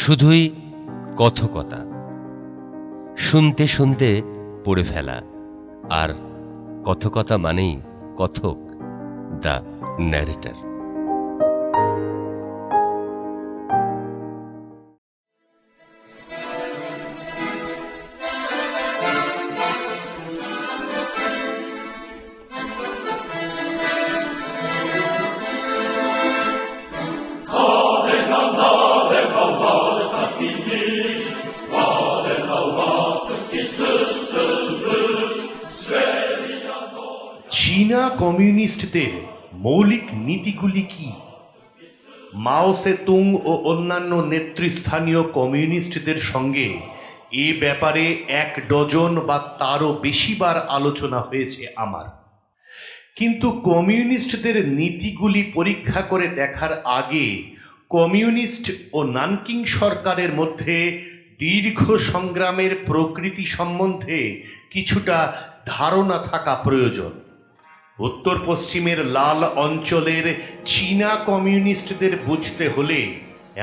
শুধুই কথকতা, শুনতে শুনতে পড়ে ফেলা। আর কথকতা মানেই কথক, দ্য ন্যারেটর। চীনা কমিউনিস্টদের মৌলিক নীতিগুলি কি? মাও সেতুং ও অন্যান্য নেতৃস্থানীয় কমিউনিস্টদের সঙ্গে এ ব্যাপারে ১ ডজন বা তারও বেশিবার আলোচনা হয়েছে আমার। কিন্তু কমিউনিস্টদের নীতিগুলি পরীক্ষা করে দেখার আগে কমিউনিস্ট ও নানকিং সরকারের মধ্যে দীর্ঘ সংগ্রামের প্রকৃতি সম্বন্ধে কিছুটা ধারণা থাকা প্রয়োজন। উত্তর পশ্চিমের লাল অঞ্চলের চীনা কমিউনিস্টদের বুঝতে হলে,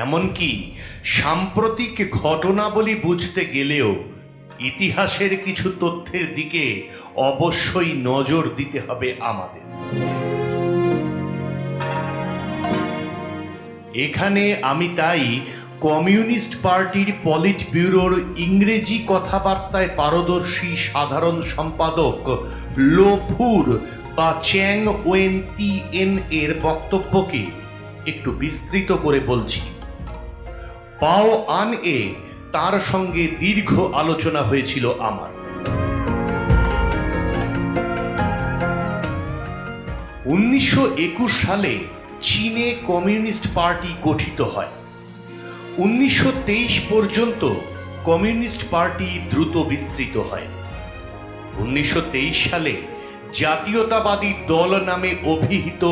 এমনকি সাম্প্রতিক ঘটনাবলী বুঝতে গেলেও ইতিহাসের কিছু তথ্যের দিকে অবশ্যই নজর দিতে হবে আমাদের। এখানে আমি তাই কমিউনিস্ট পার্টির পলিট ব্যুরোর ইংরেজি কথাবার্তায় পারদর্শী সাধারণ সম্পাদক লো ফুর বা চ্যাং ওয়েন তি এন এর বক্তব্যকে একটু বিস্তৃত করে বলছি। পাও আন এ তার সঙ্গে দীর্ঘ আলোচনা হয়েছিল আমার। 1921 সালে চীনে কমিউনিস্ট পার্টি গঠিত হয়। 1923 পর্যন্ত কমিউনিস্ট পার্টি দ্রুত বিস্তৃত হয়। 1923 সালে জাতীয়তাবাদী দল নামে অভিহিত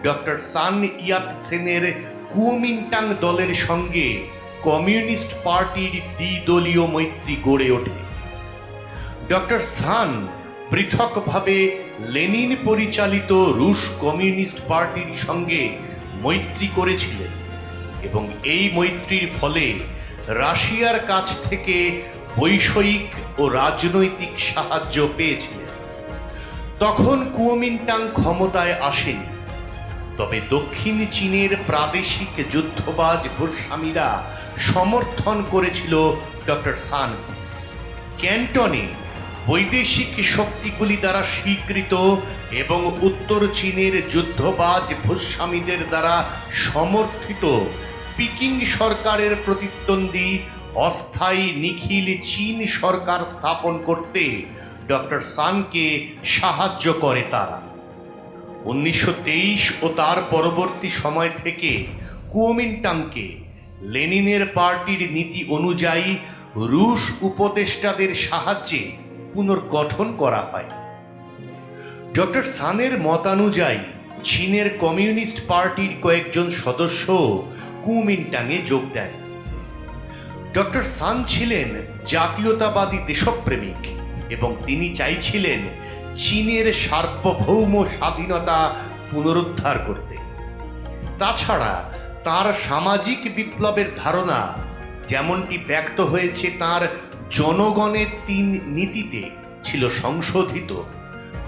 ডক্টর সান ইয়াত সেনের কুওমিন্টাং দলের সঙ্গে কমিউনিস্ট পার্টির দ্বিদলীয় মৈত্রী গড়ে ওঠে। ডক্টর সান পৃথকভাবে লেনিন পরিচালিত রুশ কমিউনিস্ট পার্টির সঙ্গে মৈত্রী করেছিলেন এবং এই মৈত্রীর ফলে রাশিয়ার কাছ থেকে বৈষয়িক ও রাজনৈতিক সাহায্য পেয়েছিলেন। তখন কুওমিন্টাং ক্ষমতায় আসেনি, তবে দক্ষিণ চীনের প্রাদেশিক যুদ্ধবাজ গোস্বামীরা সমর্থন করেছিল ডক্টর সান। ক্যান্টনে বৈদেশিক শক্তিগুলি দ্বারা স্বীকৃত এবং উত্তর চীনের যুদ্ধবাজ ভূস্বামীদের দ্বারা সমর্থিত পিকিং সরকারের প্রতিদ্বন্দ্বী অস্থায়ী নিখিল চীন সরকার স্থাপন করতে ডক্টর সানকে সাহায্য করে তারা। 1923 ও তার পরবর্তী সময় থেকে কুওমিন্টাংকে লেনিনের পার্টির নীতি অনুযায়ী রুশ উপদেষ্টাদের সাহায্যে পুনর্গঠন করা হয়। ডক্টর সানের মতানুযায়ী চীনের কমিউনিস্ট পার্টির কয়েকজন সদস্য কুওমিন্টাংয়ে যোগ দেন। ডক্টর সান ছিলেন জাতীয়তাবাদী দেশপ্রেমিক এবং তিনি চাইছিলেন চীনের সার্বভৌম স্বাধীনতা পুনরুদ্ধার করতে। তাছাড়া তার সামাজিক বিপ্লবের ধারণা, যেমনটি ব্যক্ত হয়েছে তার জনগণের ৩ নীতিতে, ছিল সংশোধিত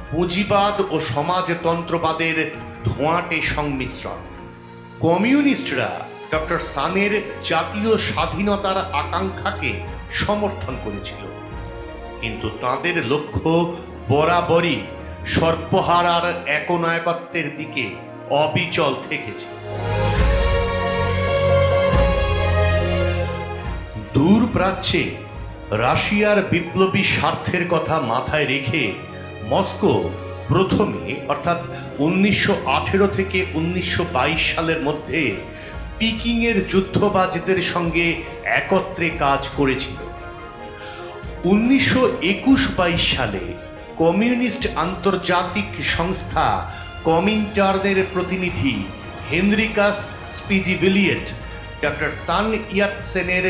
পুঁজিবাদ ও সমাজতন্ত্রবাদের ধোঁয়াটে সংমিশ্রণ। কমিউনিস্টরা ডক্টর সানের জাতীয় স্বাধীনতার আকাঙ্ক্ষাকে সমর্থন করেছিল, কিন্তু তাদের লক্ষ্য বরাবরই সর্বহারার একনায়কত্বের দিকে অবিচল থেকেছে। দূর প্রাচ্যে রাশিয়ার বিপ্লবী স্বার্থের কথা মাথায় রেখে মস্কো প্রথমে, অর্থাৎ 1918 থেকে 1922 সালের মধ্যে পিকিংয়ের যুদ্ধবাজদের সঙ্গে একত্রে কাজ করেছিল। 1921-22 সালে কমিউনিস্ট আন্তর্জাতিক সংস্থা কমিন্টার্নের প্রতিনিধি হেনরিকাস স্পিডিভিলিয়েট ডক্টর সান ইয়াত সেনের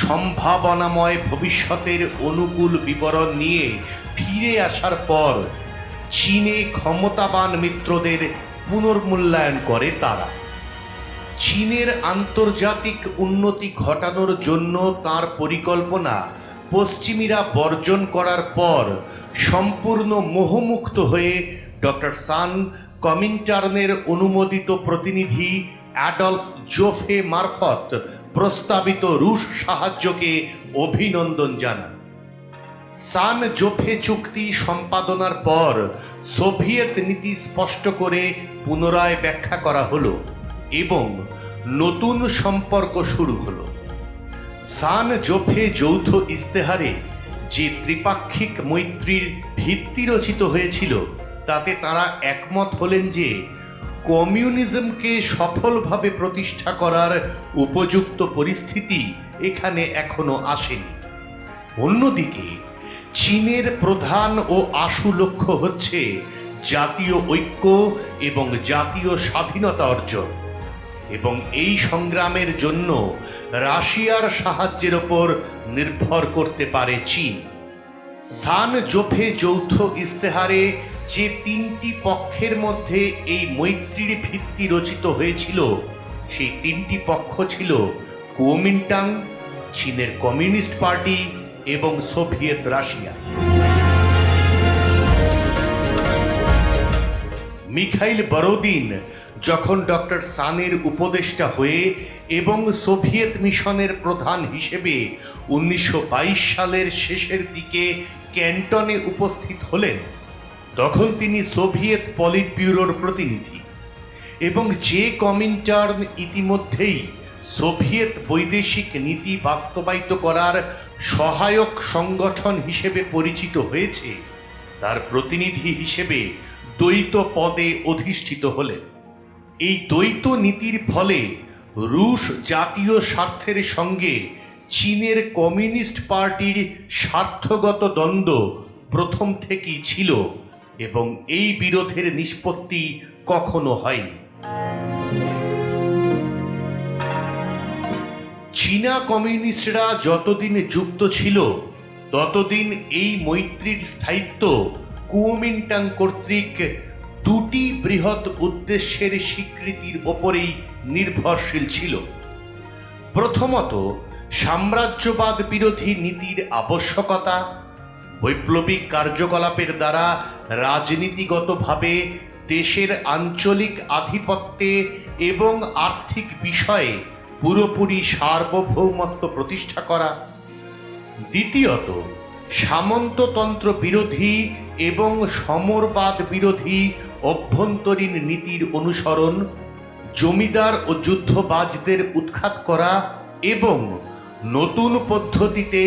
সম্ভাবনাময় ভবিষ্যতের অনুকূল বিবরণ নিয়ে ফিরে আসার পর চীনে ক্ষমতাবান মিত্রদের পুনর্মূল্যায়ন করে তারা। চীনের আন্তর্জাতিক উন্নতি ঘটানোর জন্য তার পরিকল্পনা পশ্চিমীরা বর্জন করার পর সম্পূর্ণ মোহমুক্ত হয়ে ডক্টর সান কমিনটার্নের অনুমোদিত প্রতিনিধি অ্যাডলফ জোফে মারফত প্রস্তাবিত রুশ সাহায্যকে অভিনন্দন জানান। সান জোফে চুক্তি সম্পাদনার পর সোভিয়েত নীতি স্পষ্ট করে পুনরায় ব্যাখ্যা করা হলো এবং নতুন সম্পর্ক শুরু হলো। সান জোফে যৌথ ইস্তেহারে যে ত্রিপাক্ষিক মৈত্রীর ভিত্তি রচিত হয়েছিল তাতে তারা একমত হলেন যে কমিউনিজমকে সফলভাবে প্রতিষ্ঠা করার উপযুক্ত পরিস্থিতি এখানে এখনো আসেনি। অন্যদিকে চীনের প্রধান ও আশু লক্ষ্য হচ্ছে জাতীয় ঐক্য এবং জাতীয় স্বাধীনতা অর্জন, এবং এই সংগ্রামের জন্য রাশিয়ার সাহায্যের ওপর নির্ভর করতে পারে চীন। সান জোফে যৌথ ইস্তেহারে যে তিনটি পক্ষের মধ্যে এই মৈত্রীর ভিত্তি রচিত হয়েছিল সেই তিনটি পক্ষ ছিল কুওমিন্টাং, চীনের কমিউনিস্ট পার্টি এবং সোভিয়েত রাশিয়া। মিখাইল বরোদিন যখন ডক্টর সানের উপদেষ্টা হয়ে এবং সোভিয়েত মিশনের প্রধান হিসেবে 1922 সালের শেষের দিকে ক্যান্টনে উপস্থিত হলেন, তখন তিনি সোভিয়েত পলিট ব্যুরোর প্রতিনিধি এবং যে কমিনটার্ন ইতিমধ্যেই সোভিয়েত বৈদেশিক নীতি বাস্তবায়িত করার সহায়ক সংগঠন হিসেবে পরিচিত হয়েছে তার প্রতিনিধি হিসেবে দ্বৈত পদে অধিষ্ঠিত হলেন। এই দ্বৈত নীতির ফলে রুশ জাতীয় স্বার্থের সঙ্গে চীনের কমিউনিস্ট পার্টির স্বার্থগত দ্বন্দ্ব প্রথম থেকেই ছিল এবং এই বিরোধের নিষ্পত্তি কখনো হয়নি। চীনা কমিউনিস্টরা যতদিন যুক্ত ছিল ততদিন এই মৈত্রীর স্থায়িত্ব কুওমিন্টাং কর্তৃক দুটি বৃহৎ উদ্দেশ্যের স্বীকৃতির ওপরেই নির্ভরশীল ছিল। প্রথমত, সাম্রাজ্যবাদ বিরোধী নীতির আবশ্যকতা, বৈপ্লবিক কার্যকলাপের দ্বারা রাজনীতিগতভাবে দেশের আঞ্চলিক আধিপত্যে এবং আর্থিক বিষয়ে পুরোপুরি সার্বভৌমত্ব প্রতিষ্ঠা করা। দ্বিতীয়ত, সামন্ততন্ত্র বিরোধী এবং সমরবাদ বিরোধী অভ্যন্তরীণ নীতির অনুসরণ, জমিদার ও যুদ্ধবাজদের উৎখাত করা এবং নতুন পদ্ধতিতে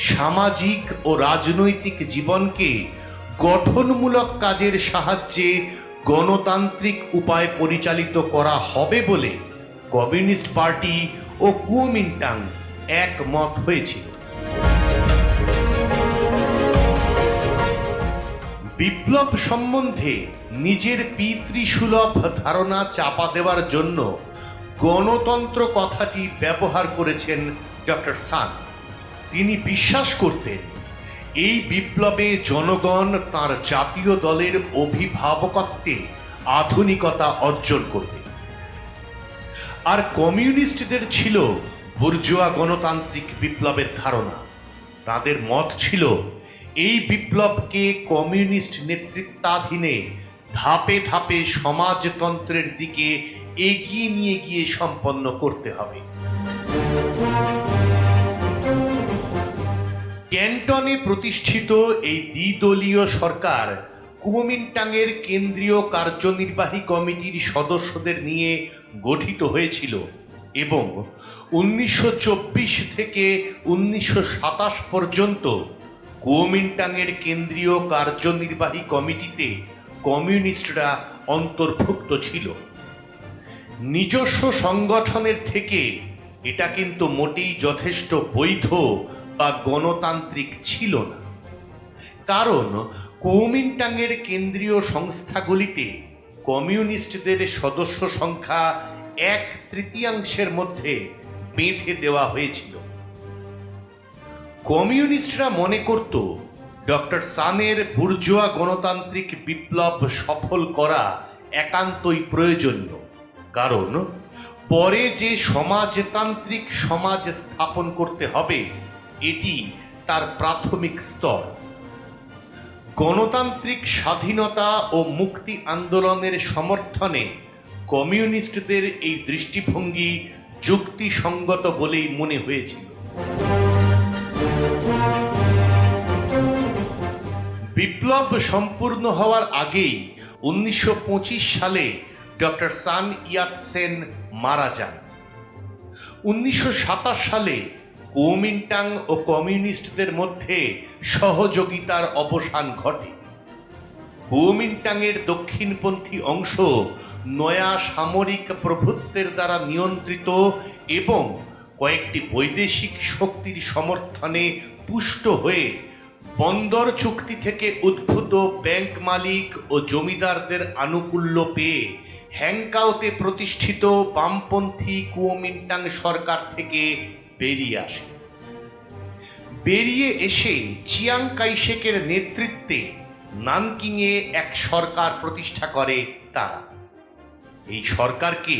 সামাজিক ও রাজনৈতিক জীবনকে গঠনমূলক কাজের সাহায্যে গণতান্ত্রিক উপায়ে পরিচালিত করা হবে বলে কমিউনিস্ট পার্টি ও কুওমিন্টাং একমত হয়েছিল। বিপ্লব সম্বন্ধে নিজের পিতৃসুলভ ধারণা চাপা দেওয়ার জন্য গণতন্ত্র কথাটি ব্যবহার করেছেন ডক্টর সান। তিনি বিশ্বাস করতেন এই বিপ্লবে জনগণ তার জাতীয় দলের অভিভাবকত্বে আধুনিকতা অর্জন করবে, আর কমিউনিস্টদের ছিল বুর্জোয়া গণতান্ত্রিক বিপ্লবের ধারণা। তাদের মত ছিল এই বিপ্লবকে কমিউনিস্ট নেতৃত্বাধীনে ধাপে ধাপে সমাজতন্ত্রের দিকে এগিয়ে নিয়ে গিয়ে সম্পন্ন করতে হবে। ক্যান্টনে প্রতিষ্ঠিত এই দ্বিদলীয় সরকার কুওমিন্টাংয়ের কেন্দ্রীয় কার্যনির্বাহী কমিটির সদস্যদের নিয়ে গঠিত হয়েছিল এবং 1924 থেকে 1927 পর্যন্ত কুওমিন্টাংয়ের কেন্দ্রীয় কার্যনির্বাহী কমিটিতে কমিউনিস্টরা অন্তর্ভুক্ত ছিল। নিজস্ব সংগঠনের থেকে এটা কিন্তু মোটেই যথেষ্ট বৈধ বা গণতান্ত্রিক ছিল না, কারণ কুওমিন্টাংয়ের কেন্দ্রীয় সংস্থাগুলিতে কমিউনিস্টদের সদস্য সংখ্যা 1/3 মধ্যে বেঁধে দেওয়া হয়েছিল। কমিউনিস্টরা মনে করত ডক্টর সানের বুর্জোয়া গণতান্ত্রিক বিপ্লব সফল করা একান্তই প্রয়োজনীয়, কারণ পরে যে সমাজতান্ত্রিক সমাজ স্থাপন করতে হবে এটি তার প্রাথমিক স্তর। গণতান্ত্রিক স্বাধীনতা ও মুক্তি আন্দোলনের সমর্থনে কমিউনিস্টদের এই দৃষ্টিভঙ্গি যুক্তিসঙ্গত বলেই মনে হয়েছিল। বিপ্লব সম্পূর্ণ হওয়ার আগেই 1925 সালে ডক্টর সান ইয়াত সেন মারা যান। 1927 সালে কুওমিন্টাং ও কমিউনিস্টদের মধ্যে সহযোগিতার অবসান ঘটে। কুওমিন্টাংয়ের দক্ষিণপন্থী অংশ নয়া সামরিক প্রভুত্বের দ্বারা নিয়ন্ত্রিত এবং কয়েকটি বৈদেশিক শক্তির সমর্থনে পুষ্ট হয়ে বন্দর চুক্তি থেকে উদ্ভূত ব্যাংক মালিক ও জমিদারদের আনুকূল্য পেয়ে হ্যাংকাওতে প্রতিষ্ঠিত বামপন্থী কুওমিন্টাং সরকার থেকে বেরিয়ে আসে। বেরিয়ে এসে চিয়াং কাইশেকের নেতৃত্বে নানকিংয়ে এক সরকার প্রতিষ্ঠা করে তারা। এই সরকারকে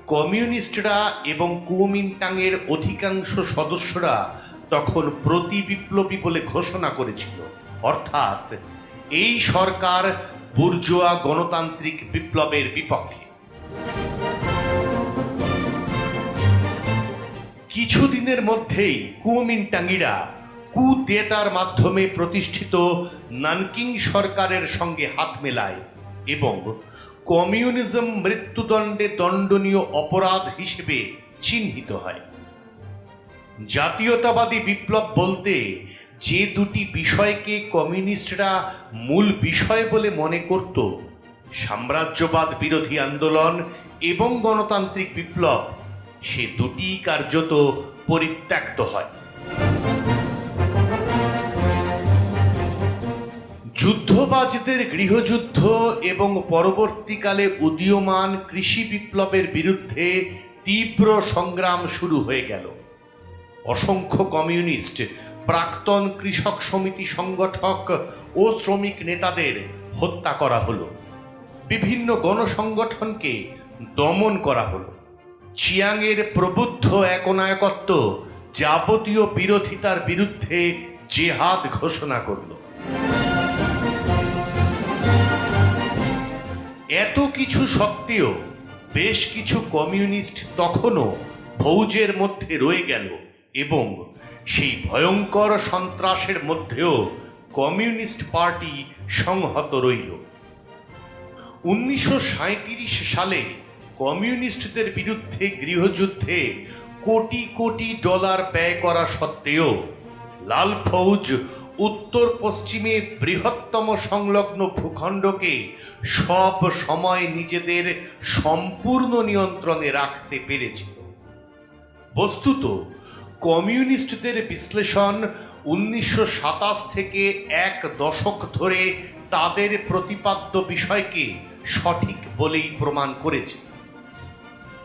কমিউনিস্টরা এবং কুওমিন্টাংয়ের অধিকাংশ সদস্যরা তখন প্রতি বিপ্লবী বলে ঘোষণা করেছিল, অর্থাৎ এই সরকার বুর্জোয়া গণতান্ত্রিক বিপ্লবের বিপক্ষে। কিছুদিনের মধ্যেই কুওমিন্টাংইরা কুদেতার মাধ্যমে প্রতিষ্ঠিত নানকিং সরকারের সঙ্গে হাত মেলায় এবং কমিউনিজম মৃত্যুদণ্ডে দণ্ডনীয় অপরাধ হিসেবে চিহ্নিত হয়। জাতীয়তাবাদী বিপ্লব বলতে যে দুটি বিষয়কে কমিউনিস্টরা মূল বিষয় বলে মনে করত, সাম্রাজ্যবাদ বিরোধী আন্দোলন এবং গণতান্ত্রিক বিপ্লব, সে দুটি কার্যত পরিত্যক্ত হয়। যুদ্ধবাজদের গৃহযুদ্ধ এবং পরবর্তীকালে উদীয়মান কৃষি বিপ্লবের বিরুদ্ধে তীব্র সংগ্রাম শুরু হয়ে গেল। অসংখ্য কমিউনিস্ট, প্রাক্তন কৃষক সমিতি সংগঠক ও শ্রমিক নেতাদের হত্যা করা হলো। বিভিন্ন গণসংগঠনকে দমন করা হলো। চিয়াংয়ের প্রবুদ্ধ একনায়কত্ব যাবতীয় বিরোধিতার বিরুদ্ধে জেহাদ ঘোষণা করল। এত কিছু সত্ত্বেও বেশ কিছু কমিউনিস্ট তখনও ফৌজের মধ্যে রয়ে গেল এবং সেই ভয়ঙ্কর সন্ত্রাসের মধ্যেও কমিউনিস্ট পার্টি সংহত রইল। 1937 সালে কমিউনিস্টদের বিরুদ্ধে গৃহযুদ্ধে কোটি কোটি ডলার ব্যয় করা সত্ত্বেও লাল ফৌজ উত্তর পশ্চিমে বৃহত্তম সংলগ্ন ভূখণ্ডকে সব সময় নিজেদের সম্পূর্ণ নিয়ন্ত্রণে রাখতে পেরেছিল। বস্তুত কমিউনিস্টদের বিশ্লেষণ 1927 থেকে এক দশক ধরে তাদের প্রতিপাদ্য বিষয়কে সঠিক বলেই প্রমাণ করেছে।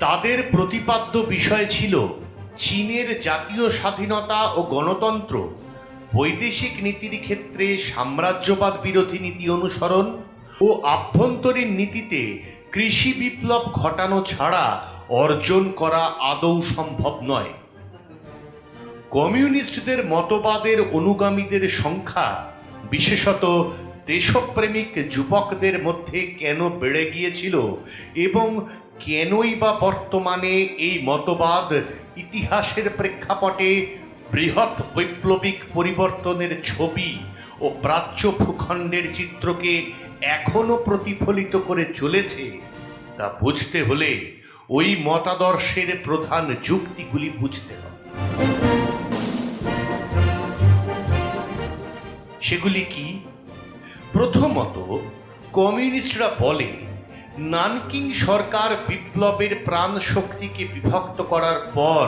তাদের প্রতিপাদ্য বিষয় ছিল চীনের জাতীয় স্বাধীনতা ও গণতন্ত্র, বৈদেশিক নীতির ক্ষেত্রে সাম্রাজ্যবাদ বিরোধী নীতি অনুসরণ ও আভ্যন্তরীণ নীতিতে কৃষি বিপ্লব ঘটানো ছাড়া অর্জন করা আদৌ সম্ভব নয়। কমিউনিস্টদের মতবাদের অনুগামীদের সংখ্যা বিশেষত দেশপ্রেমিক যুবকদের মধ্যে কেন বেড়ে গিয়েছিল এবং কেনই বা বর্তমানে এই মতবাদ ইতিহাসের প্রেক্ষাপটে বৃহৎ বৈপ্লবিক পরিবর্তনের ছবি ও প্রাচ্য ভূখণ্ডের চিত্রকে এখনো প্রতিফলিত করে চলেছে, তা বুঝতে হলে ওই মতাদর্শের প্রধান যুক্তিগুলি বুঝতে হবে। সেগুলি কি? প্রথমত, কমিউনিস্টরা বলে নানকিং সরকার বিপ্লবের প্রাণ শক্তিকে বিভক্ত করার পর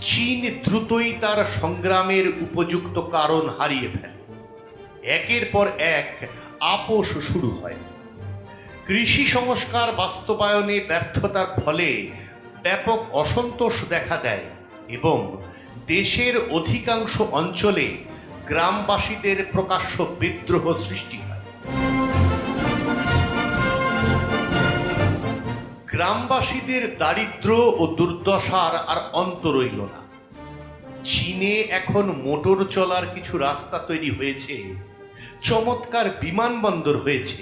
চীন দ্রুতই তার সংগ্রামের উপযুক্ত কারণ হারিয়ে ফেলে। একের পর এক আপোষ শুরু হয়। কৃষি সংস্কার বাস্তবায়নে ব্যর্থতার ফলে ব্যাপক অসন্তোষ দেখা দেয় এবং দেশের অধিকাংশ অঞ্চলে গ্রামবাসীদের প্রকাশ্য বিদ্রোহ সৃষ্টি হয়। গ্রামবাসীদের দারিদ্র্য ও দুর্দশার আর অন্ত রইল না। চীনে এখন মোটর চলার কিছু রাস্তা তৈরি হয়েছে, চমৎকার বিমানবন্দর হয়েছে।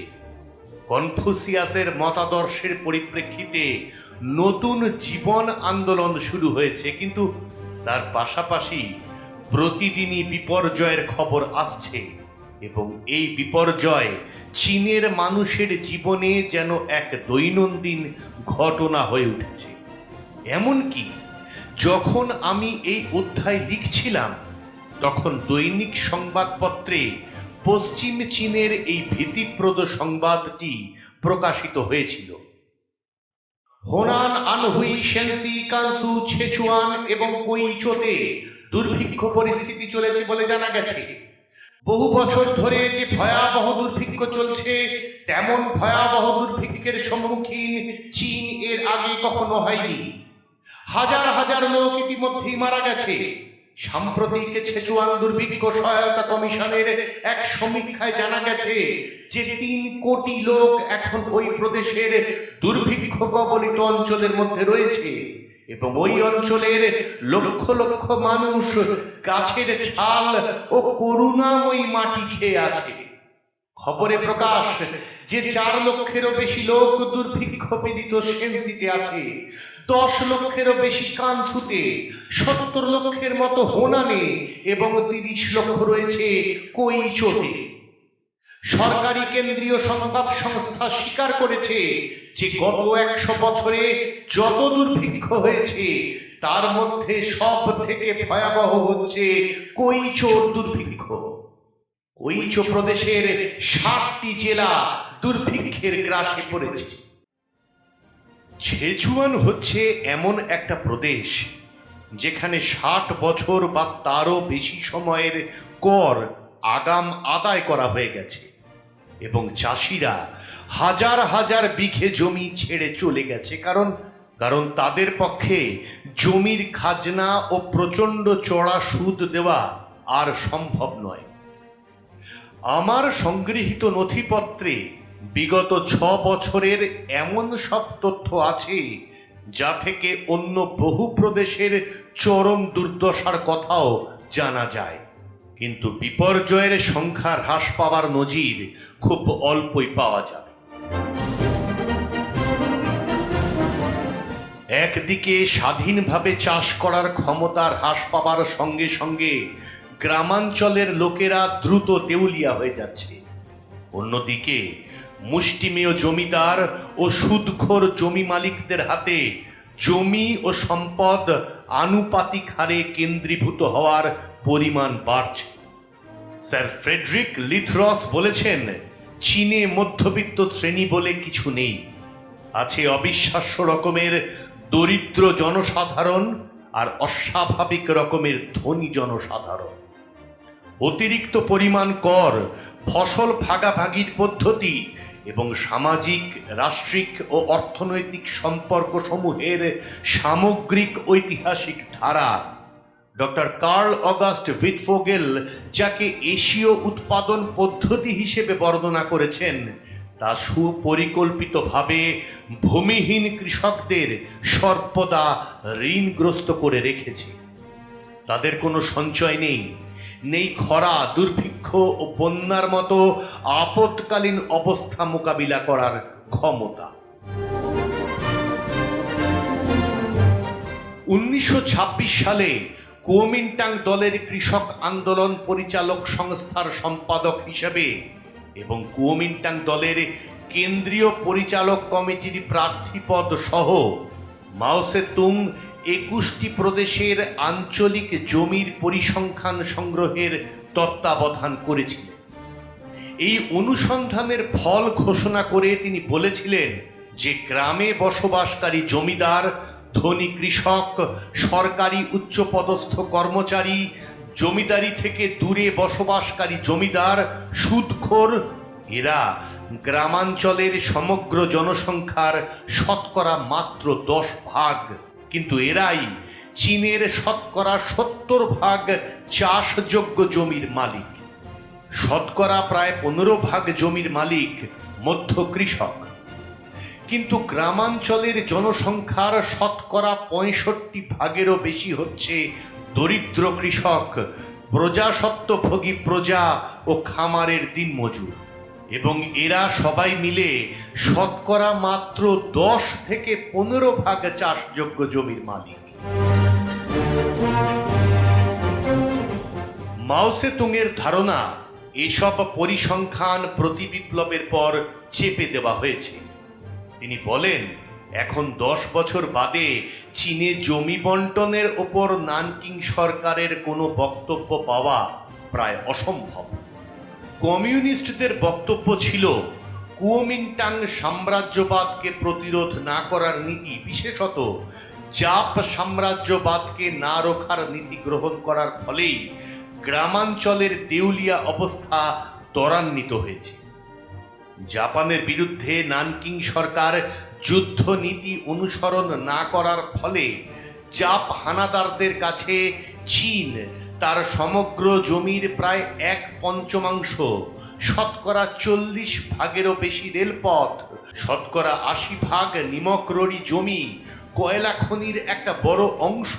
কনফুসিয়াসের মতাদর্শের পরিপ্রেক্ষিতে নতুন জীবন আন্দোলন শুরু হয়েছে, কিন্তু তার পাশাপাশি প্রতিদিনই বিপর্যয়ের খবর আসছে এবং এই বিপর্যয় চীনের মানুষের জীবনে যেন এক দৈনন্দিন ঘটনা হয়ে উঠেছে। এমনকি যখন আমি এই অধ্যায় লিখছিলাম তখন দৈনিক সংবাদপত্রে পশ্চিম চীনের এই ভীতিপ্রদ সংবাদটি প্রকাশিত হয়েছিল। হোনান, আনহুই, শেনসি, কানসু, ছেচুয়ান এবং কুইচোতে দুর্ভিক্ষ পরিস্থিতি চলেছে বলে জানা গেছে। বহু বছর ধরে যে ভয়াবহ দুর্ভিক্ষ চলছে তেমন ভয়াবহ দুর্ভিক্ষের সম্মুখীন চীন এর আগে কখনো হয়নি। হাজার হাজার লোক ইতিমধ্যেই মারা গেছে। সাম্প্রতিক ছেচুয়ান দুর্ভিক্ষ সহায়তা কমিশনের এক সমীক্ষায় জানা গেছে যে 3 কোটি লোক এখন ওই প্রদেশের দুর্ভিক্ষ কবলিত অঞ্চলের মধ্যে রয়েছে এবং ওই অঞ্চলের লক্ষ লক্ষ মানুষ গাছের ছাল ও করুণাময়ী মাটি খেয়ে আছে। খবরে প্রকাশ যে 4 লক্ষেরও বেশি লোক দুর্ভিক্ষ পীড়িত শেনসিতে আছে, 10 লক্ষেরও বেশি কানসুতে, 70 লক্ষের মতো হোনানে এবং 30 লক্ষ রয়েছে কুইচোতে। সরকারি কেন্দ্রীয় সংবাদ সংস্থা স্বীকার করেছে যে গত 100 বছরে যত দুর্ভিক্ষ হয়েছে তার মধ্যে সব থেকে ভয়াবহ হচ্ছে কুইচোর দুর্ভিক্ষ। কুইচো প্রদেশের 60টি জেলা দুর্ভিক্ষের গ্রাসে পড়েছে। ছেচুয়ান হচ্ছে এমন একটা প্রদেশ যেখানে 60 বছর বা তারও বেশি সময়ের কর আগাম আদায় করা হয়ে গেছে এবং চাষিরা হাজার হাজার বিঘে জমি ছেড়ে চলে গেছে, কারণ তাদের পক্ষে জমির খাজনা ও প্রচন্ড চড়া সুদ দেওয়া আর সম্ভব নয়। আমার সংগৃহীত নথিপত্রে বিগত 6 বছরের এমন সব তথ্য আছে যা থেকে অন্য বহু প্রদেশের চরম দুর্দশার কথাও জানা যায়, কিন্তু বিপর্যয়ের সংখ্যা হ্রাস পাওয়ার নজির খুব অল্পই পাওয়া যাবে। একদিকে স্বাধীনভাবে চাষ করার ক্ষমতা হ্রাস পাওয়ার সঙ্গে সঙ্গে গ্রামাঞ্চলের লোকেরা দ্রুত দেউলিয়া হয়ে যাচ্ছে, অন্যদিকে মুষ্টিমেয় জমিদার ও সুদখোর জমি মালিকদের হাতে জমি ও সম্পদ আনুপাতিক হারে কেন্দ্রীভূত হওয়ার পরিমাণ বাড়ছে। স্যার ফ্রেডরিক লিথরস বলেছেন, চীনে মধ্যবিত্ত শ্রেণী বলে কিছু নেই, আছে অবিশ্বাস্য রকমের দরিদ্র জনসাধারণ আর অস্বাভাবিক রকমের ধনী জনসাধারণ। অতিরিক্ত পরিমাণ কর, ফসল ভাগাভাগির পদ্ধতি এবং সামাজিক, রাষ্ট্রিক ও অর্থনৈতিক সম্পর্ক সমূহের সামগ্রিক ঐতিহাসিক ধারা ডক্টর কার্ল অগাস্ট উইটফোগেল যাকে এশীয় উৎপাদন পদ্ধতি হিসেবে বর্ণনা করেছেন তা সুপরিকল্পিতভাবে ভূমিহীন কৃষকদের সর্বদা ঋণগ্রস্ত করে রেখেছে। তাদের কোনো সঞ্চয় নেই খরা, দুর্ভিক্ষ ও বন্যার মতো আপৎকালীন অবস্থা মোকাবিলা করার ক্ষমতা। 1926 সালে কুওমিন্টাং দলের কৃষক আন্দোলন পরিচালক সংস্থার সম্পাদক হিসেবে এবং কুওমিন্টাং দলের কেন্দ্রীয় পরিচালক কমিটির প্রার্থী পদ সহ মাও সেতুং 21টি প্রদেশের আঞ্চলিক জমির পরিসংখ্যান সংগ্রহের তত্ত্বাবধান করেছিলেন। এই অনুসন্ধানের ফল ঘোষণা করে তিনি বলেছিলেন যে গ্রামে বসবাসকারী জমিদার, ধনী কৃষক, সরকারি উচ্চপদস্থ কর্মচারী, জমিদারি থেকে দূরে বসবাসকারী জমিদার, সুদখোর, এরা গ্রামাঞ্চলের সমগ্র জনসংখ্যার শতকরা মাত্র 10%, কিন্তু এরাই চীনের শতকরা 70% চাষযোগ্য জমির মালিক। শতকরা প্রায় 15% জমির মালিক মধ্য কৃষক। কিন্তু গ্রামাঞ্চলের জনসংখ্যার শতকরা 65%-এরও বেশি হচ্ছে দরিদ্র কৃষক, প্রজাসত্ত্বভোগী প্রজা ও খামারের দিনমজুর, এবং এরা সবাই মিলে শতকরা মাত্র 10 থেকে 15% চাষযোগ্য জমির মালিক। মাও সেতুংয়ের ধারণা এসব পরিসংখ্যান প্রতিবিপ্লবের পর চেপে দেওয়া হয়েছে। তিনি বলেন, এখন 10 বছর বাদে চীনে জমি বন্টনের ওপর নানকিং সরকারের কোনো বক্তব্য পাওয়া প্রায় অসম্ভব। কমিউনিস্টদের বক্তব্য ছিল কুওমিন্টাং সাম্রাজ্যবাদকে প্রতিরোধ না করার নীতি, বিশেষত জাপ সাম্রাজ্যবাদকে না রোখার নীতি গ্রহণ করার ফলেই গ্রামাঞ্চলের দেউলিয়া অবস্থা ত্বরান্বিত হয়েছে। জাপানের বিরুদ্ধে নানকিং সরকার যুদ্ধ নীতি অনুসরণ না করার ফলে জাপ হানাদারদের কাছে চীন তার সমগ্র জমির প্রায় 1/5, শতকরা 40%-এরও বেশি রেলপথ, শতকরা 80% নিমকরড়ি জমি, কয়লা খনির একটা বড় অংশ,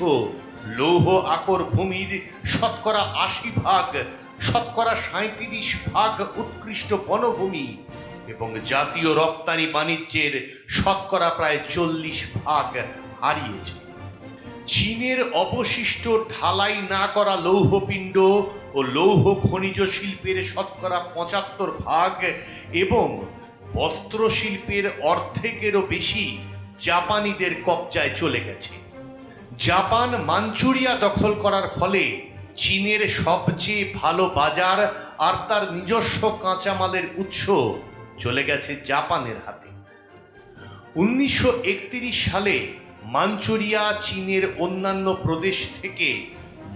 লৌহ আকর ভূমির শতকরা 80%, শতকরা 37% উৎকৃষ্ট বনভূমি এবং জাতীয় রপ্তানি বাণিজ্যের শতকরা প্রায় 40% হারিয়েছে। চীনের অবশিষ্ট ঢালাই না করা লৌহপিণ্ড ও লৌহ খনিজ শিল্পের শতকরা 75% এবং বস্ত্র শিল্পের অর্ধেকেরও বেশি জাপানিদের কবজায় চলে গেছে। জাপান মাঞ্চুরিয়া দখল করার ফলে চীনের সবচেয়ে ভালো বাজার আর তার নিজস্ব কাঁচামালের উৎস চলে গেছে জাপানের হাতে। 1931 সালে মাঞ্চুরিয়া চীনের অন্যান্য প্রদেশ থেকে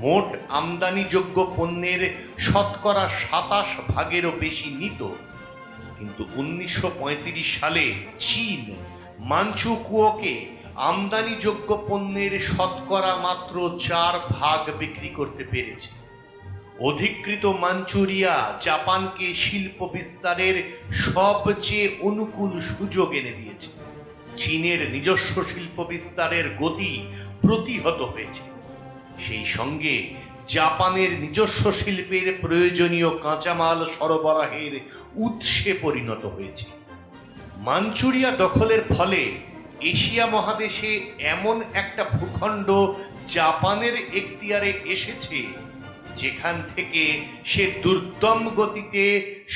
মোট আমদানিযোগ্য পণ্যের শতকরা 27%-এরও বেশি নিত, কিন্তু 1935 সালে চীন মাঞ্চুকুয়োকে আমদানিযোগ্য পণ্যের শতকরা মাত্র 4% বিক্রি করতে পেরেছে। অধিকৃত মাঞ্চুরিয়া জাপানকে শিল্প বিস্তারের সবচেয়ে অনুকূল সুযোগ এনে দিয়েছে। চীনের নিজস্ব শিল্প বিস্তারের গতি প্রতিহত হয়েছে, সেই সঙ্গে জাপানের নিজস্ব শিল্পের প্রয়োজনীয় কাঁচামাল সরবরাহের উৎসে পরিণত হয়েছে। মাঞ্চুরিয়া দখলের ফলে এশিয়া মহাদেশে এমন একটা ভূখণ্ড জাপানের এখতিয়ারে এসেছে যেখান থেকে সে দুর্দম গতিতে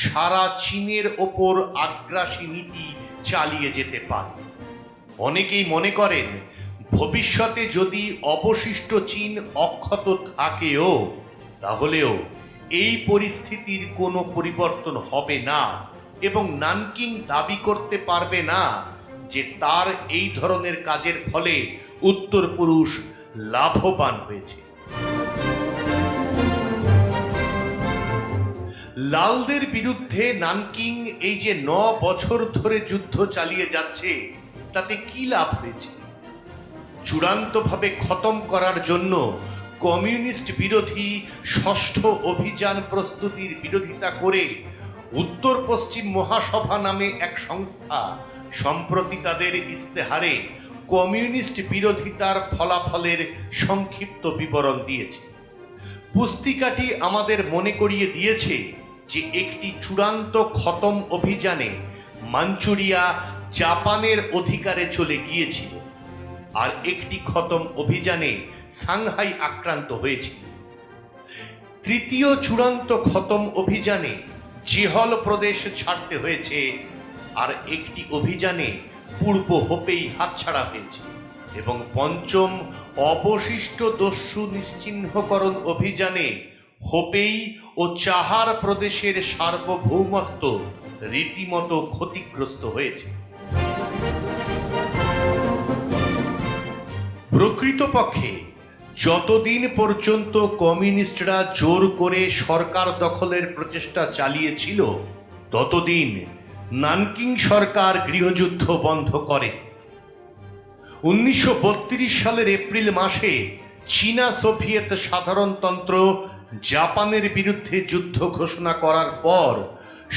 সারা চীনের ওপর আগ্রাসী নীতি চালিয়ে যেতে পারে। অনেকেই মনে করেন, ভবিষ্যতে যদি অবশিষ্ট চীন অক্ষত থাকেও, তাহলেও এই পরিস্থিতির কোনো পরিবর্তন হবে না এবং নানকিং দাবি করতে পারবে না যে তার এই ধরনের কাজের ফলে উত্তর পুরুষ লাভবান হয়েছে। লালদের বিরুদ্ধে নানকিং এই যে 9 বছর ধরে যুদ্ধ চালিয়ে যাচ্ছে, তাতে কি লাভ হয়েছে? চূড়ান্তভাবে খতম করার জন্য কমিউনিস্ট বিরোধী 6ষ্ঠ অভিযান প্রস্তুতির বিরোধিতা করে উত্তর পশ্চিম মহাসভা নামে এক সংস্থা সম্প্রতি তাদের ইস্তেহারে কমিউনিস্ট বিরোধিতার ফলাফলের সংক্ষিপ্ত বিবরণ দিয়েছে। পুস্তিকাটি আমাদের মনে করিয়ে দিয়েছে যে একটি চূড়ান্ত খতম অভিযানে মাঞ্চুরিয়া জাপানের অধিকারে চলে গিয়েছিল, আর একটি খতম অভিযানে সাংহাই আক্রান্ত হয়েছিল। তৃতীয় চূড়ান্ত খতম অভিযানে জেহল প্রদেশ ছাড়তে হয়েছে, আর একটি অভিযানে পূর্ব হোপেই হাতছাড়া হয়েছে, এবং পঞ্চম অবশিষ্ট দস্যু নিশ্চিহ্নকরণ অভিযানে হোপেই ও চাহার প্রদেশের সার্বভৌমত্ব রীতিমতো ক্ষতিগ্রস্ত হয়েছে। প্রকৃতপক্ষে যতদিন পর্যন্ত কমিউনিস্টরা জোর করে সরকার দখলের প্রচেষ্টা চালিয়েছিল, ততদিন নানকিং সরকার গৃহযুদ্ধ বন্ধ করে। 1932 সালের এপ্রিল মাসে চীনা সোভিয়েত সাধারণতন্ত্র জাপানের বিরুদ্ধে যুদ্ধ ঘোষণা করার পর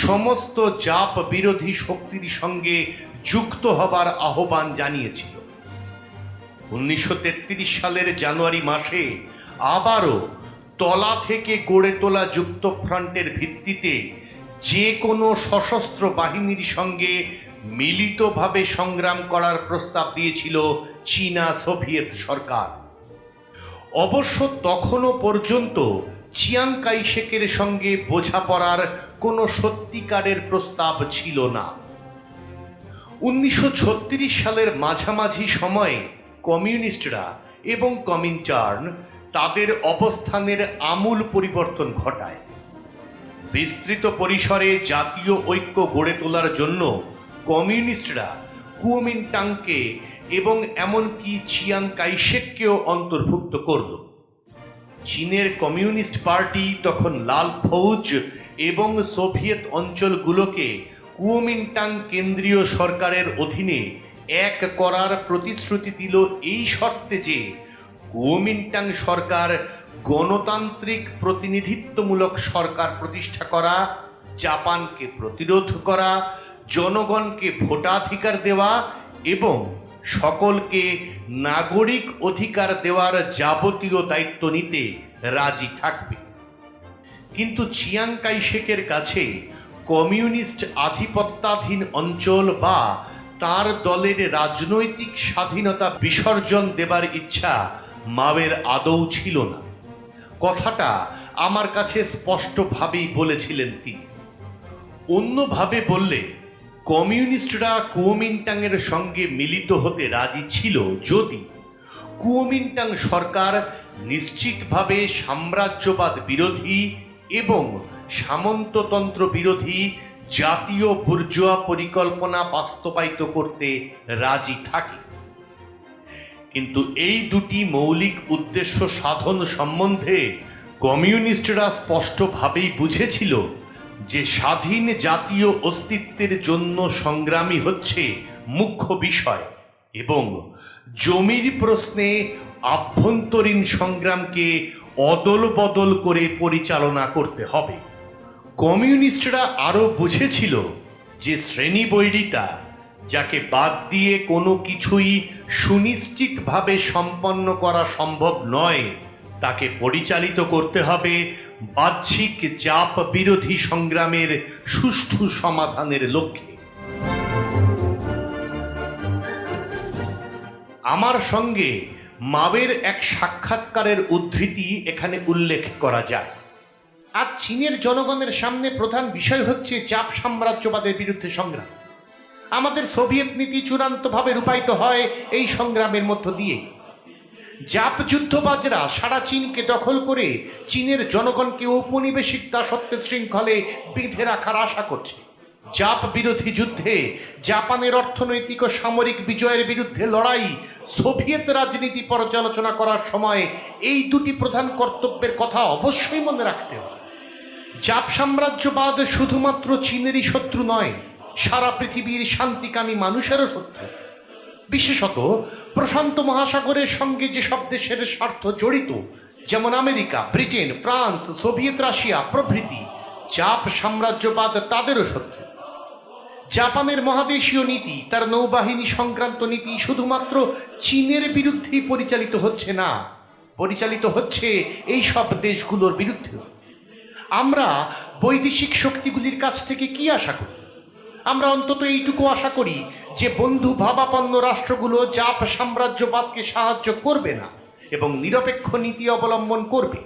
সমস্ত জাপ বিরোধী শক্তির সঙ্গে যুক্ত হবার আহ্বান জানিয়েছিল। 1933 সালের জানুয়ারি মাসে আবারও তলা থেকে গড়ে তোলা যুক্তফ্রন্টের ভিত্তিতে যে কোনো সশস্ত্র বাহিনীর সঙ্গে মিলিতভাবে সংগ্রাম করার প্রস্তাব দিয়েছিল চীনা সোভিয়েত সরকার। অবশ্য তখনও পর্যন্ত চিয়াং কাই শেকের সঙ্গে বোঝাপড়ার কোনো সত্যিকারের প্রস্তাব ছিল না। 1936 সালের মাঝামাঝি সময়ে কমিউনিস্টরা এবং কমিনটার্ন তাদের অবস্থানের আমূল পরিবর্তন ঘটায়। বিস্তৃত পরিসরে জাতীয় ঐক্য গড়ে তোলার জন্য কমিউনিস্টরা কুওমিন্টাংকে এবং এমনকি চিয়াং কাই শেককেও অন্তর্ভুক্ত করল। চীনের কমিউনিস্ট পার্টি তখন লাল ফৌজ এবং সোভিয়েত অঞ্চলগুলোকে কুওমিন্টাং কেন্দ্রীয় সরকারের অধীনে এক করার প্রতিশ্রুতি দিল এই শর্তে যে কুওমিন্টাং সরকার গণতান্ত্রিক প্রতিনিধিত্বমূলক সরকার প্রতিষ্ঠা করা, জাপানকে প্রতিরোধ করা, জনগণকে ভোটাধিকার দেওয়া এবং সকলকে নাগরিক অধিকার দেওয়ার যাবতীয় দায়িত্ব নিতে রাজি থাকবে। কিন্তু চিয়াং কাই শেকের কাছে কমিউনিস্ট আধিপত্যাধীন অঞ্চল বা তার দলের রাজনৈতিক স্বাধীনতা বিসর্জন দেবার ইচ্ছা মাওয়ের আদৌ ছিল না। কথাটা আমার কাছে স্পষ্টভাবেই বলেছিলেন তিনি। অন্যভাবে বললে কমিউনিস্টরা কুওমিন্টাংয়ের সঙ্গে মিলিত হতে রাজি ছিল যদি কুওমিন্টাং সরকার নিশ্চিতভাবে সাম্রাজ্যবাদ বিরোধী এবং সামন্ততন্ত্র বিরোধী জাতীয় বুর্জোয়া পরিকল্পনা বাস্তবায়িত করতে রাজি থাকে। কিন্তু এই দুটি মৌলিক উদ্দেশ্য সাধন সম্বন্ধে কমিউনিস্টরা স্পষ্টভাবেই বুঝেছিল যে স্বাধীন জাতীয় অস্তিত্বের জন্য সংগ্রামী হচ্ছে মুখ্য বিষয় এবং জমির প্রশ্নে আভ্যন্তরীণ সংগ্রামকে অদল বদল করে পরিচালনা করতে হবে। কমিউনিস্টরা আরো বুঝেছিল যে শ্রেণীবৈরিতা, যাকে বাদ দিয়ে কোনো কিছুই সুনিশ্চিতভাবে সম্পন্ন করা সম্ভব নয়, তাকে পরিচালিত করতে হবে বাহ্যিক চাপ বিরোধী সংগ্রামের সুষ্ঠু সমাধানের লক্ষ্যে। আমার সঙ্গে মাওয়ের এক সাক্ষাৎকারের উদ্ধৃতি এখানে উল্লেখ করা যায়। আজ চীনের জনগণের সামনে প্রধান বিষয় হচ্ছে জাপ সাম্রাজ্যবাদের বিরুদ্ধে সংগ্রাম। আমাদের সোভিয়েত নীতি চূড়ান্তভাবে রূপায়িত হয় এই সংগ্রামের মধ্য দিয়ে। জাপ যুদ্ধবাজরা সারা চীনকে দখল করে চীনের জনগণকে ঔপনিবেশিক দাসত্বের শৃঙ্খলে বেঁধে রাখার আশা করছে। জাপ বিরোধী যুদ্ধে জাপানের অর্থনৈতিক ও সামরিক বিজয়ের বিরুদ্ধে লড়াই সোভিয়েত রাজনীতি পর্যালোচনা করার সময় এই দুটি প্রধান কর্তব্যের কথা অবশ্যই মনে রাখতে হবে। জাপ সাম্রাজ্যবাদ শুধুমাত্র চীনেরই শত্রু নয়, সারা পৃথিবীর শান্তিকামী মানুষেরও শত্রু। বিশেষত প্রশান্ত মহাসাগরের সঙ্গে যেসব দেশের স্বার্থ জড়িত, যেমন America, Britain, France, Soviet Russia প্রভৃতি, জাপ সাম্রাজ্যবাদ তাদেরও শত্রু। জাপানের মহাদেশীয় নীতি, তার নৌবাহিনী সংক্রান্ত নীতি শুধুমাত্র চীনের বিরুদ্ধেই পরিচালিত হচ্ছে না, পরিচালিত হচ্ছে এই সব দেশগুলোর বিরুদ্ধে। আমরা বৈদেশিক শক্তিগুলির কাছ থেকে কি আশা করি? আমরা অন্তত এইটুকু আশা করি যে বন্ধু ভাবাপন্ন রাষ্ট্রগুলো জাপ সাম্রাজ্যবাদকে সাহায্য করবে না এবং নিরপেক্ষ নীতি অবলম্বন করবে।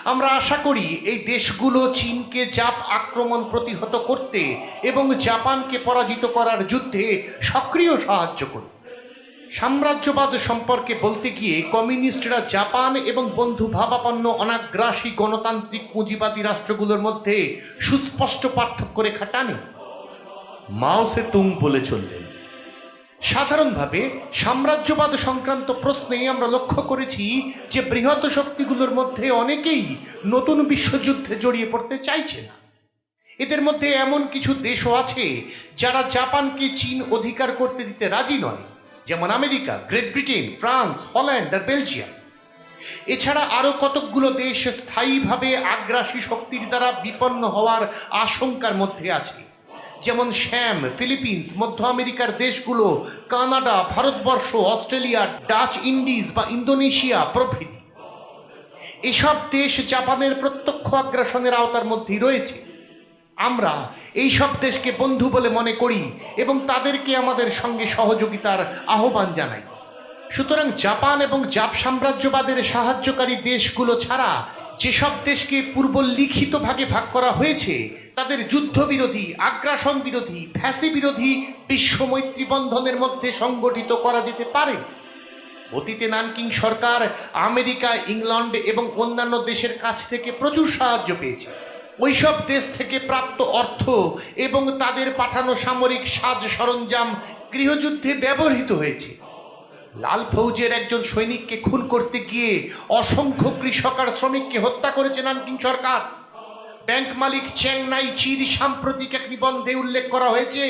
আমরা আশা করি এই দেশগুলো চীনকে জাপ আক্রমণ প্রতিহত করতে এবং জাপানকে পরাজিত করার যুদ্ধে সক্রিয় সাহায্য করবে। সাম্রাজ্যবাদ সম্পর্কে বলতে গিয়ে কমিউনিস্টরা জাপান এবং বন্ধু ভাবাপন্ন অনাগ্রাসী গণতান্ত্রিক পুঁজিবাদী রাষ্ট্রগুলোর মধ্যে সুস্পষ্ট পার্থক্য রেখা টানে। মাও সে তুং বলে চললেন, সাধারণভাবে সাম্রাজ্যবাদ সংক্রান্ত প্রশ্নে আমরা লক্ষ্য করেছি যে বৃহৎ শক্তিগুলোর মধ্যে অনেকেই নতুন বিশ্বযুদ্ধে জড়িয়ে পড়তে চাইছে না। এদের মধ্যে এমন কিছু দেশও আছে যারা জাপানকে চীন অধিকার করতে দিতে রাজি নয়, যেমন America, Great Britain, France, Holland আর বেলজিয়াম। এছাড়া আরো কতকগুলো দেশ স্থায়ীভাবে আগ্রাসী শক্তির দ্বারা বিপন্ন হওয়ার আশঙ্কার মধ্যে আছে, যেমন শ্যাম, ফিলিপিন্স, মধ্য আমেরিকার দেশগুলো, Canada, Bharatvarsha, Australia, Dutch Indies বা ইন্দোনেশিয়া প্রভৃতি। এসব দেশ জাপানের প্রত্যক্ষ আগ্রাসনের আওতার মধ্যেই রয়েছে। আমরা এই সব দেশকে বন্ধু বলে মনে করি এবং তাদেরকে আমাদের সঙ্গে সহযোগিতার আহ্বান জানাই। সুতরাং জাপান এবং জাপ সাম্রাজ্যবাদের সাহায্যকারী দেশগুলো ছাড়া যেসব দেশকে পূর্ব লিখিত ভাগে ভাগ করা হয়েছে তাদের যুদ্ধবিরোধী, আগ্রাসন বিরোধী, ফ্যাসি বিরোধী বিশ্ব মৈত্রী বন্ধনের মধ্যে সংগঠিত করা যেতে পারে। অতীতে নানকিং সরকার আমেরিকা, ইংল্যান্ড এবং অন্যান্য দেশের কাছ থেকে প্রচুর সাহায্য পেয়েছে। ওইসব দেশ থেকে প্রাপ্ত অর্থ এবং তাদের পাঠানো সামরিক সাজ সরঞ্জাম গৃহযুদ্ধে ব্যবহৃত হয়েছে। লাল ফৌজের একজন সৈনিককে খুন করতে গিয়ে অসংখ্য কৃষক আর শ্রমিককে হত্যা করেছে নানকিং সরকার। ব্যাংক মালিক চ্যাং নাই চির সাম্প্রতিক এক নিবন্ধে উল্লেখ করা হয়েছে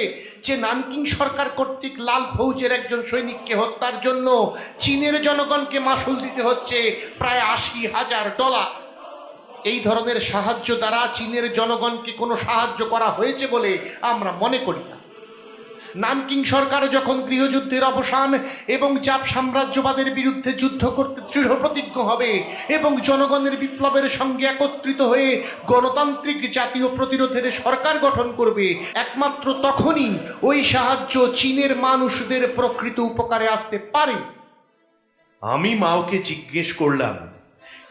যে নানকিং সরকার কর্তৃক লাল ফৌজের একজন সৈনিককে হত্যার জন্য চীনের জনগণকে মাসুল দিতে হচ্ছে প্রায় $80,000। এই ধরনের সাহায্য দ্বারা চীনের জনগণকে কোনো সাহায্য করা হয়েছে বলে আমরা মনে করি না। নানকিং সরকার যখন গৃহযুদ্ধের অবসান এবং জাপ সাম্রাজ্যবাদের বিরুদ্ধে যুদ্ধ করতে দৃঢ় প্রতিজ্ঞ হবে এবং জনগণের বিপ্লবের সঙ্গে একত্রিত হয়ে গণতান্ত্রিক জাতীয় প্রতিরোধের সরকার গঠন করবে, একমাত্র তখনই ওই সাহায্য চীনের মানুষদের প্রকৃত উপকারে আসতে পারে। আমি মাওকে জিজ্ঞেস করলাম,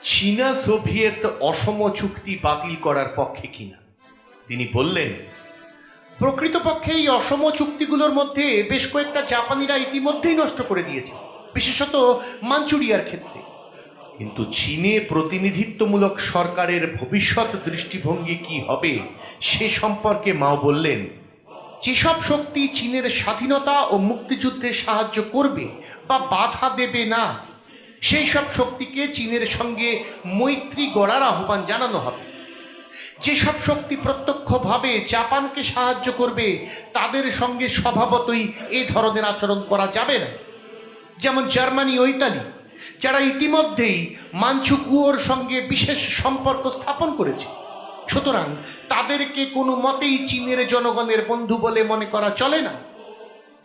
চীনা সোভিয়েত অসম চুক্তি বাতিল করার পক্ষে কিনা। তিনি বললেন, প্রকৃতপক্ষে এই অসম চুক্তিগুলোর মধ্যে বেশ কয়েকটা জাপানিরা ইতিমধ্যেই নষ্ট করে দিয়েছে, বিশেষত মাঞ্চুরিয়ার ক্ষেত্রে। কিন্তু চীনে প্রতিনিধিত্বমূলক সরকারের ভবিষ্যৎ দৃষ্টিভঙ্গি কি হবে সে সম্পর্কে মাও বললেন, যেসব শক্তি চীনের স্বাধীনতা ও মুক্তিযুদ্ধে সাহায্য করবে বা বাধা দেবে না সেই সব শক্তিকে চীনের সঙ্গে মৈত্রী গড়ার আহ্বান জানানো হবে। যেসব শক্তি প্রত্যক্ষভাবে জাপানকে সাহায্য করবে তাদের সঙ্গে স্বভাবতই এই ধরনের আচরণ করা যাবে না। যেমন জার্মানি ও ইতালি, যারা ইতিমধ্যেই মানচুকুয়োর সঙ্গে বিশেষ সম্পর্ক স্থাপন করেছে। সুতরাং তাদেরকে কোনো মতেই চীনের জনগণের বন্ধু বলে মনে করা চলে না।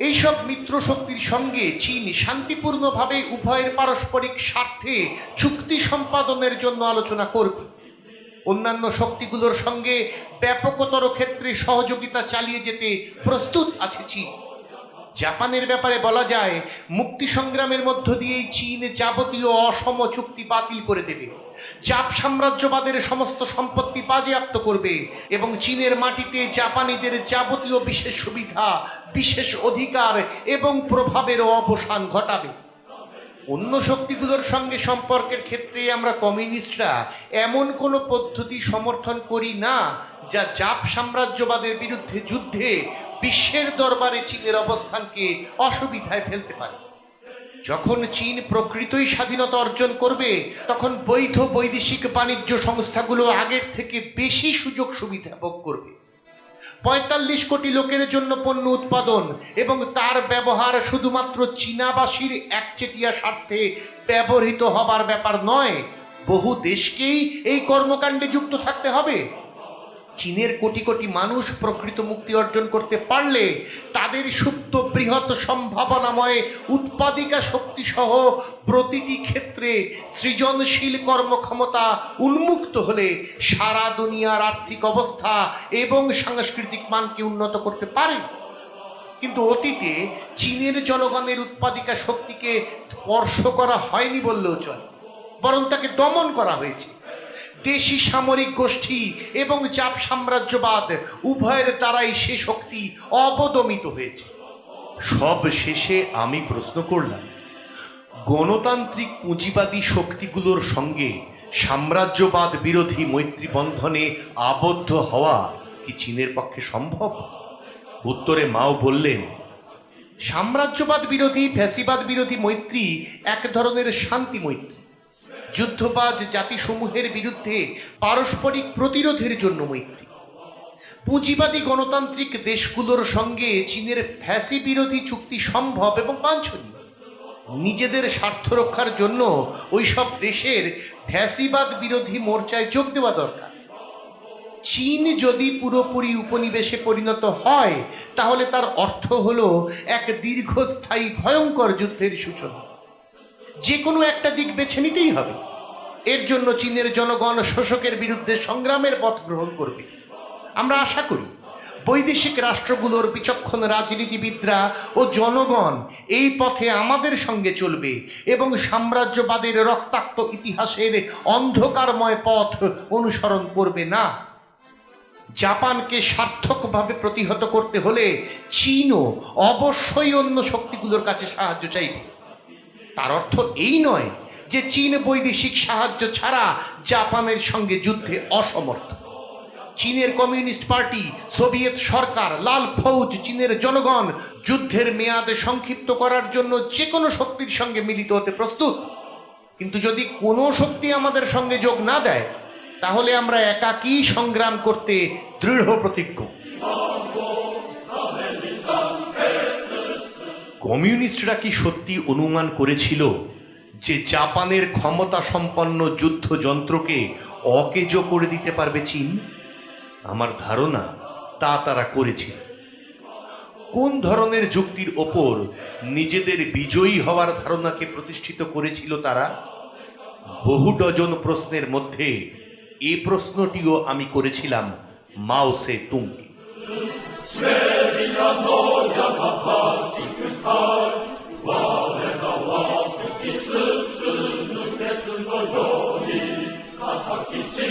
এইসব মিত্র শক্তির সঙ্গে চীন শান্তিপূর্ণভাবে উভয়ের পারস্পরিক স্বার্থে চুক্তি সম্পাদনের জন্য আলোচনা করবে। অন্যান্য শক্তিগুলোর সঙ্গে ব্যাপকতর ক্ষেত্রে সহযোগিতা চালিয়ে যেতে প্রস্তুত আছে চীন। জাপানের ব্যাপারে বলা যায়, মুক্তি সংগ্রামের মধ্য দিয়েই চীন যাবতীয় অসম চুক্তি বাতিল করে দেবে, জাপ সাম্রাজ্যবাদের সমস্ত সম্পত্তি বাজেয়াপ্ত করবে এবং চীনের মাটিতে জাপানিদের যাবতীয় বিশেষ সুবিধা, বিশেষ অধিকার এবং প্রভাবেরও অবসান ঘটাবে। অন্য শক্তিগুলোর সঙ্গে সম্পর্কের ক্ষেত্রে আমরা কমিউনিস্টরা এমন কোনো পদ্ধতি সমর্থন করি না যা জাপ সাম্রাজ্যবাদের বিরুদ্ধে যুদ্ধে বিশ্বের দরবারে চীনের অবস্থানকে অসুবিধায় ফেলতে পারে। যখন চীন প্রকৃতই স্বাধীনতা অর্জন করবে তখন বৈধ বৈদেশিক বাণিজ্য সংস্থাগুলো আগের থেকে বেশি সুযোগ সুবিধা ভোগ করবে। ৪৫ কোটি লোকের জন্য পণ্য উৎপাদন এবং তার ব্যবহার শুধুমাত্র চীনাবাসীর একচেটিয়া স্বার্থে ব্যবহৃত হবার ব্যাপার নয়, বহু দেশকেই এই কর্মকাণ্ডে যুক্ত থাকতে হবে। চীনের কোটি কোটি মানুষ প্রকৃত মুক্তি অর্জন করতে পারলে তাদের সুপ্ত বৃহৎ সম্ভাবনাময় উৎপাদিকা শক্তি সহ প্রতিটি ক্ষেত্রে সৃজনশীল কর্মক্ষমতা উন্মুক্ত হলে সারা দুনিয়ার আর্থিক অবস্থা এবং সাংস্কৃতিক মানকে উন্নত করতে পারে। কিন্তু অতীতে চীনের জনগণের উৎপাদিকা শক্তিকে স্পর্শ করা হয়নি বললেও চলে, বরং তাকে দমন করা হয়েছে। দেশি সামরিক গোষ্ঠী এবং জাপ সাম্রাজ্যবাদ উভয়ের দ্বারাই সে শক্তি অবদমিত হয়েছে। সব শেষে আমি প্রশ্ন করলাম, গণতান্ত্রিক পুঁজিবাদী শক্তিগুলোর সঙ্গে সাম্রাজ্যবাদ বিরোধী মৈত্রী বন্ধনে আবদ্ধ হওয়া কি চীনের পক্ষে সম্ভব? উত্তরে মাও বললেন, সাম্রাজ্যবাদ বিরোধী, ফ্যাসিবাদ বিরোধী মৈত্রী এক ধরনের শান্তি মৈত্রী। যুদ্ধবাজ জাতিসমূহের বিরুদ্ধে পারস্পরিক প্রতিরোধের জন্য মৈত্রী। পুঁজিবাদী গণতান্ত্রিক দেশগুলোর সঙ্গে চীনের ফ্যাসি বিরোধী চুক্তি সম্ভব এবং বাঞ্ছনীয়। নিজেদের স্বার্থ রক্ষার জন্য ওই সব দেশের ফ্যাসিবাদ বিরোধী মোর্চায় যোগ দেওয়া দরকার। চীন যদি পুরোপুরি উপনিবেশে পরিণত হয় তাহলে তার অর্থ হলো এক দীর্ঘস্থায়ী ভয়ঙ্কর যুদ্ধের সূচনা। যে কোনো একটা দিক বেছে নিতেই হবে। এর জন্য চীনের জনগণ শোষকের বিরুদ্ধে সংগ্রামের পথ গ্রহণ করবে। আমরা আশা করি বৈদেশিক রাষ্ট্রগুলোর বিচক্ষণ রাজনীতিবিদরা ও জনগণ এই পথে আমাদের সঙ্গে চলবে এবং সাম্রাজ্যবাদের রক্তাক্ত ইতিহাসের অন্ধকারময় পথ অনুসরণ করবে না। জাপানকে সার্থকভাবে প্রতিহত করতে হলে চীনও অবশ্যই অন্য শক্তিগুলোর কাছে সাহায্য চাইবে। তার অর্থ এই নয় যে চীন বৈদেশিক সাহায্য ছাড়া জাপানের সঙ্গে যুদ্ধে অসমর্থ। চীনের কমিউনিস্ট পার্টি, সোভিয়েত সরকার, লাল ফৌজ, চীনের জনগণ যুদ্ধের মেয়াদে সংক্ষিপ্ত করার জন্য যে কোনো শক্তির সঙ্গে মিলিত হতে প্রস্তুত। কিন্তু যদি কোনো শক্তি আমাদের সঙ্গে যোগ না দেয় তাহলে আমরা একাকী সংগ্রাম করতে দৃঢ় প্রতিজ্ঞ। কমিউনিস্টরা কি সত্যি অনুমান করেছিল যে জাপানের ক্ষমতা সম্পন্ন যুদ্ধযন্ত্রকে অকেজো করে দিতে পারবে চীন? আমার ধারণা তা তারা করেছিল। কোন ধরনের যুক্তির ওপর নিজেদের বিজয়ী হওয়ার ধারণাকে প্রতিষ্ঠিত করেছিল তারা? বহু ডজন প্রশ্নের মধ্যে এই প্রশ্নটিও আমি করেছিলাম মাও সে তুংকে। Kichi